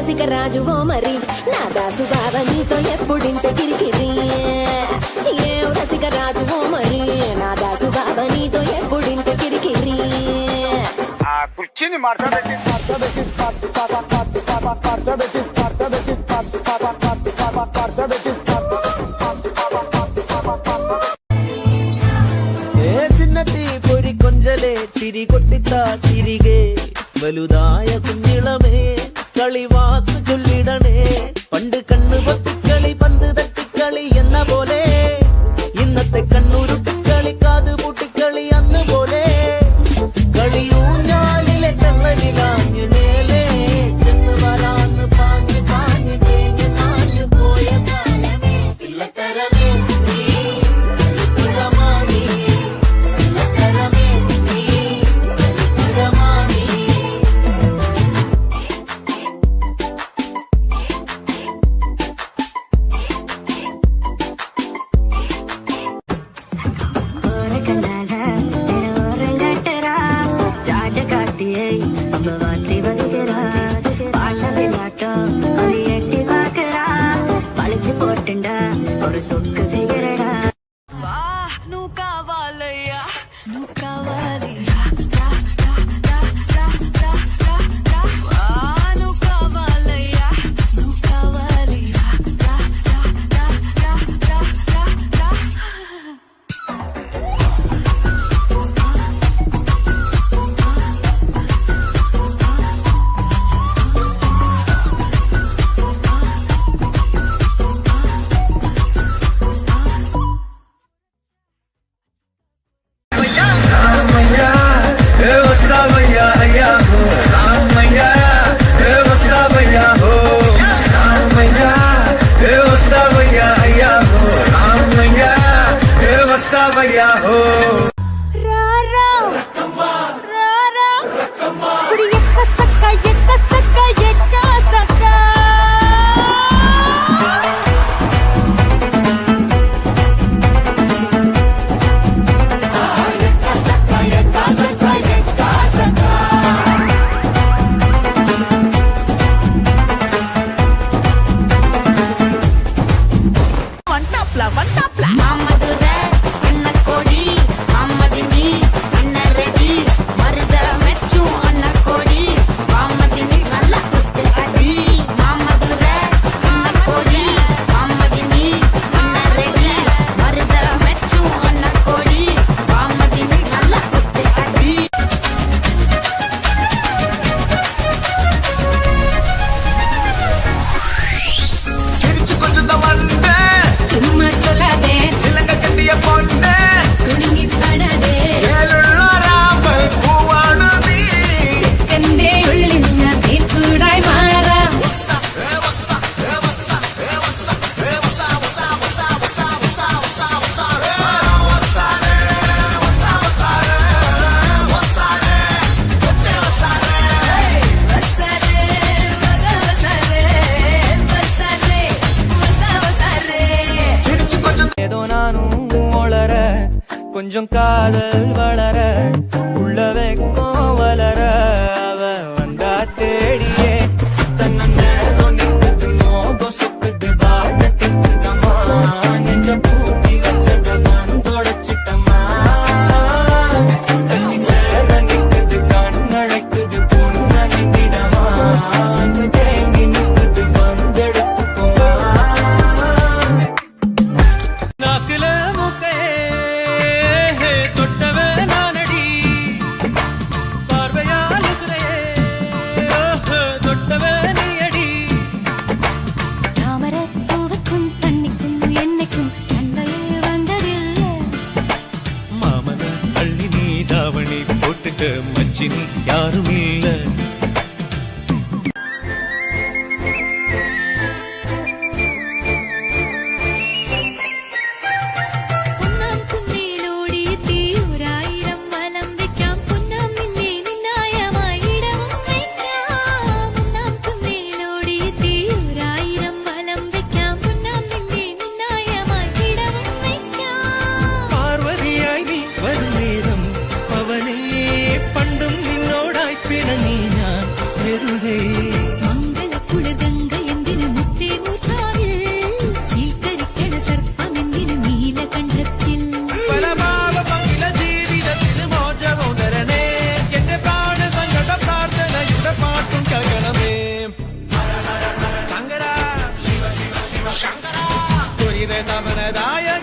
రసికరాజువో మరి నా దాసు బావ నీతో ఎప్పుడింత కిరికిరి ఏం రసికరాజువో మరి నా దాసు బావ నీతో ఎప్పుడింత కిరికిరి ఆ కుర్చీని మార్చబెట్టి చిన్నతి పొరి కొంజలే చిరిగొట్టితా తిరిగే വലുതായ കുഞ്ഞിളമേ കളിവാക്ക് ചൊല്ലിടണേ പണ്ട് കണ്ണു പൊത്തിക്കളി പന്ത് തട്ടിക്കളി എന്ന പോലെ ഇന്നത്തെ കണ്ണുരുട്ടിക്കളി കാത് പൂട്ടിക്കളി അന്ന് പോലെ കളിയൂഞ്ഞാലിലെ കള്ളനിലാഞ്ഞു മേലെ ചെന്ന് വരാന്ന് പാഞ്ഞു പാഞ്ഞു തേഞ്ഞു നാഞ്ഞു പോയ കാലമേ പിള്ളത്തരമേ ஒரு சொக்கு திகரடா வா நூ காவாலயா நூ காவாலியா வா நூ காவாலயா நூ காவாலியா கொஞ்சம் காதல் வளர உள்ள வெக்கம் வளர அவ வந்தா தேடியே தன்ன நேரம் நிக்குது மோகம் சுக்குது பாட திக்குதம்மா நெஞ்ச பூட்டி வச்சத வந்தொடச்சிட்டம்மா கட்சி சேர நிக்குது கண்ணழைக்குது பொன்னணிந்திடமா அங்கு தேங்கி நிக்குது வந்தெடுத்துக்குமா நாக்குல முக்கையே தொட்டவ நானடி കുളഗംഗ എന്തിനു മുത്തേ മൂത്താവിൽ സീകരിക്കണ സർപ്പം എന്തിനു നീലകണ്ഠത്തിൽ പരമാവ പങ്കില ജീവിതത്തിന് മോചമോ തരണേ എന്റെ പ്രാണ സങ്കട പ്രാർത്ഥനയുടെ പാട്ടും കേൾക്കണമേ ശങ്കര ശിവ ശിവ ശിവ ശങ്കര ദുരിത സമനദായക